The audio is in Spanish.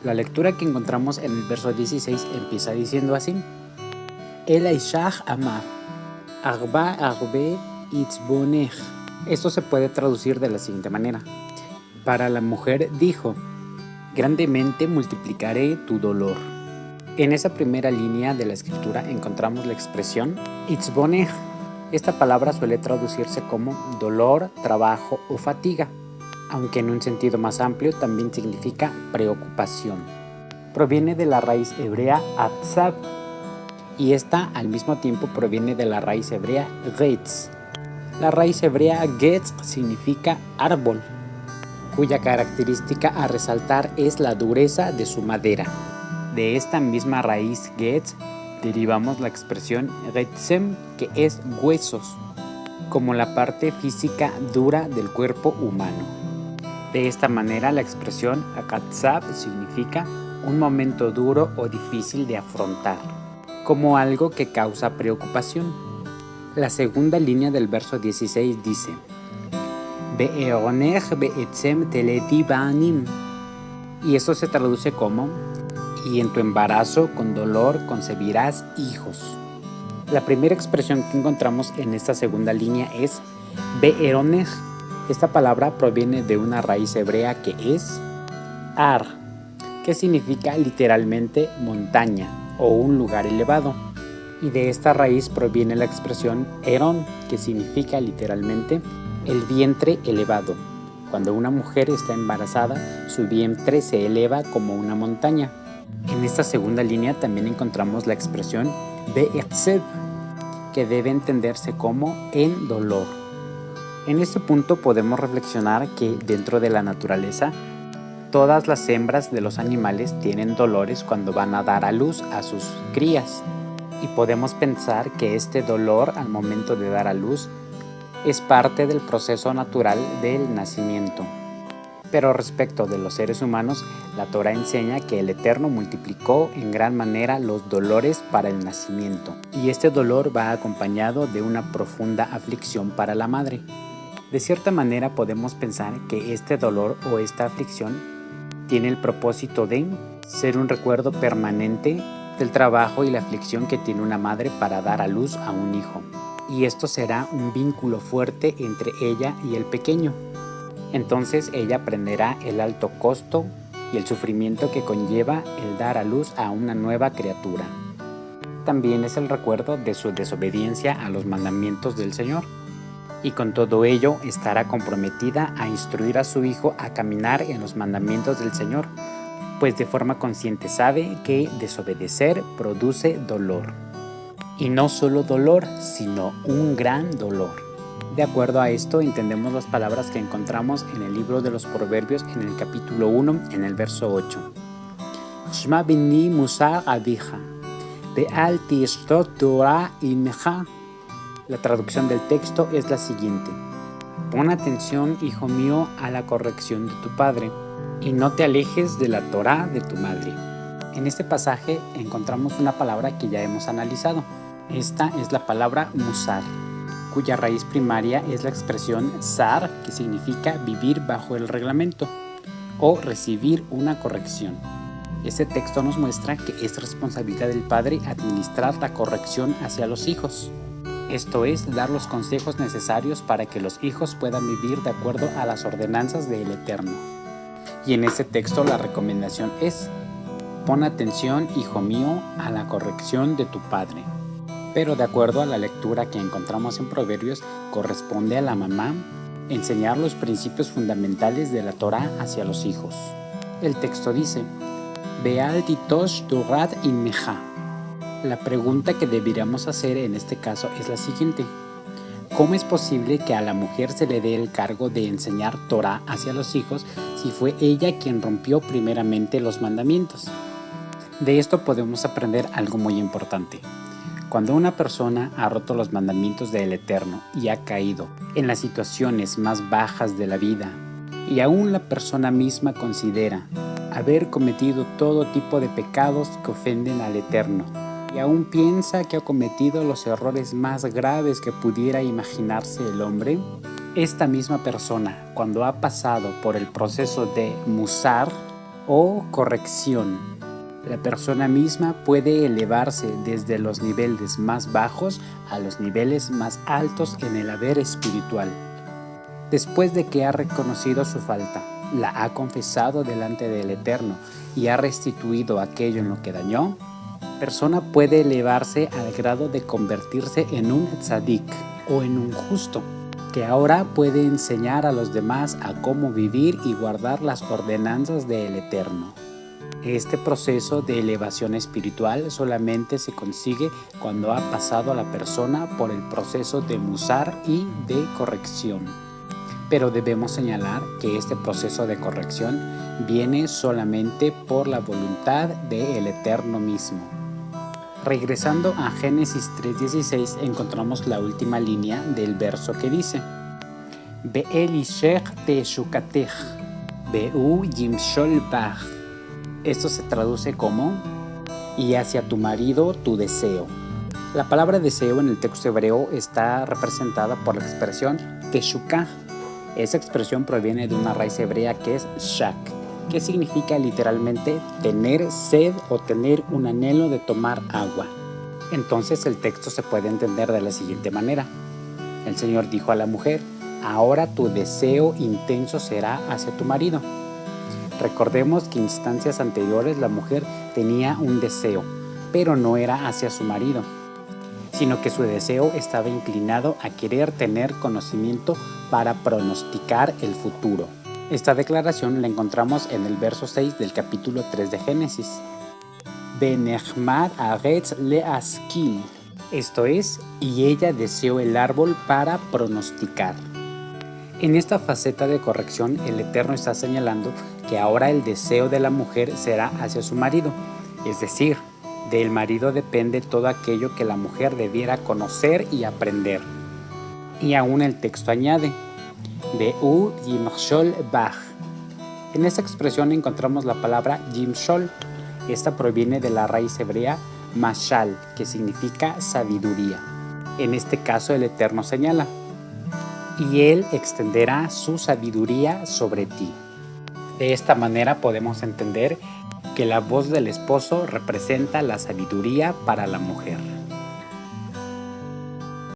La lectura que encontramos en el verso 16 empieza diciendo así: El Aishach Amar, Arba Arbe Itzbonech. Esto se puede traducir de la siguiente manera: para la mujer dijo, grandemente multiplicaré tu dolor. En esa primera línea de la escritura encontramos la expresión Itzbonech. Esta palabra suele traducirse como dolor, trabajo o fatiga, aunque en un sentido más amplio también significa preocupación. Proviene de la raíz hebrea atzab, y esta al mismo tiempo proviene de la raíz hebrea getz. La raíz hebrea getz significa árbol, cuya característica a resaltar es la dureza de su madera. De esta misma raíz getz derivamos la expresión getzem, que es huesos, como la parte física dura del cuerpo humano. De esta manera la expresión akatzab significa un momento duro o difícil de afrontar, como algo que causa preocupación. La segunda línea del verso 16 dice: Be'eronech be'etzem teleti ba'anim. Y esto se traduce como: y en tu embarazo con dolor concebirás hijos. La primera expresión que encontramos en esta segunda línea es Be'eronech. Esta palabra proviene de una raíz hebrea que es ar, que significa literalmente montaña o un lugar elevado. Y de esta raíz proviene la expresión eron, que significa literalmente el vientre elevado. Cuando una mujer está embarazada, su vientre se eleva como una montaña. En esta segunda línea también encontramos la expresión be'etzeb, que debe entenderse como en dolor. En este punto podemos reflexionar que dentro de la naturaleza, todas las hembras de los animales tienen dolores cuando van a dar a luz a sus crías. Y podemos pensar que este dolor al momento de dar a luz es parte del proceso natural del nacimiento. Pero respecto de los seres humanos, la Torá enseña que el Eterno multiplicó en gran manera los dolores para el nacimiento. Y este dolor va acompañado de una profunda aflicción para la madre. De cierta manera podemos pensar que este dolor o esta aflicción tiene el propósito de ser un recuerdo permanente del trabajo y la aflicción que tiene una madre para dar a luz a un hijo. Y esto será un vínculo fuerte entre ella y el pequeño. Entonces ella aprenderá el alto costo y el sufrimiento que conlleva el dar a luz a una nueva criatura. También es el recuerdo de su desobediencia a los mandamientos del Señor. Y con todo ello estará comprometida a instruir a su hijo a caminar en los mandamientos del Señor, pues de forma consciente sabe que desobedecer produce dolor. Y no solo dolor, sino un gran dolor. De acuerdo a esto, entendemos las palabras que encontramos en el libro de los Proverbios en el capítulo 1, en el verso 8. Shma bini musar abija, be'al tishtot Torah imcha. La traducción del texto es la siguiente: pon atención, hijo mío, a la corrección de tu padre, y no te alejes de la Torá de tu madre. En este pasaje encontramos una palabra que ya hemos analizado. Esta es la palabra musar, cuya raíz primaria es la expresión sar, que significa vivir bajo el reglamento o recibir una corrección. Este texto nos muestra que es responsabilidad del padre administrar la corrección hacia los hijos. Esto es, dar los consejos necesarios para que los hijos puedan vivir de acuerdo a las ordenanzas del Eterno. Y en este texto la recomendación es: pon atención, hijo mío, a la corrección de tu padre. Pero de acuerdo a la lectura que encontramos en Proverbios, corresponde a la mamá enseñar los principios fundamentales de la Torá hacia los hijos. El texto dice: Be'al titosh Torat imcha. La pregunta que deberíamos hacer en este caso es la siguiente: ¿cómo es posible que a la mujer se le dé el cargo de enseñar Torá hacia los hijos si fue ella quien rompió primeramente los mandamientos? De esto podemos aprender algo muy importante. Cuando una persona ha roto los mandamientos del Eterno y ha caído en las situaciones más bajas de la vida, y aún la persona misma considera haber cometido todo tipo de pecados que ofenden al Eterno, y aún piensa que ha cometido los errores más graves que pudiera imaginarse el hombre, esta misma persona, cuando ha pasado por el proceso de musar, o corrección. La persona misma puede elevarse desde los niveles más bajos a los niveles más altos en el haber espiritual. Después de que ha reconocido su falta, la ha confesado delante del Eterno y ha restituido aquello en lo que dañó, la persona puede elevarse al grado de convertirse en un tzadik o en un justo, que ahora puede enseñar a los demás a cómo vivir y guardar las ordenanzas del Eterno. Este proceso de elevación espiritual solamente se consigue cuando ha pasado a la persona por el proceso de musar y de corrección. Pero debemos señalar que este proceso de corrección viene solamente por la voluntad del Eterno mismo. Regresando a Génesis 3:16 encontramos la última línea del verso que dice: Be'el ishech te'eshukatech, be'u yimshol bach. Esto se traduce como: y hacia tu marido tu deseo. La palabra deseo en el texto hebreo está representada por la expresión teshukah. Esa expresión proviene de una raíz hebrea que es shak, que significa literalmente tener sed o tener un anhelo de tomar agua. Entonces el texto se puede entender de la siguiente manera. El Señor dijo a la mujer: ahora tu deseo intenso será hacia tu marido. Recordemos que en instancias anteriores la mujer tenía un deseo, pero no era hacia su marido, sino que su deseo estaba inclinado a querer tener conocimiento para pronosticar el futuro. Esta declaración la encontramos en el verso 6 del capítulo 3 de Génesis. Benechmad haaretz leaskil. Esto es, y ella deseó el árbol para pronosticar. En esta faceta de corrección, el Eterno está señalando que ahora el deseo de la mujer será hacia su marido, es decir, del marido depende todo aquello que la mujer debiera conocer y aprender. Y aún el texto añade: Be'u yimshol bach. En esta expresión encontramos la palabra yimshol. Esta proviene de la raíz hebrea mashal, que significa sabiduría. En este caso el Eterno señala: y Él extenderá su sabiduría sobre ti. De esta manera podemos entender que la voz del esposo representa la sabiduría para la mujer.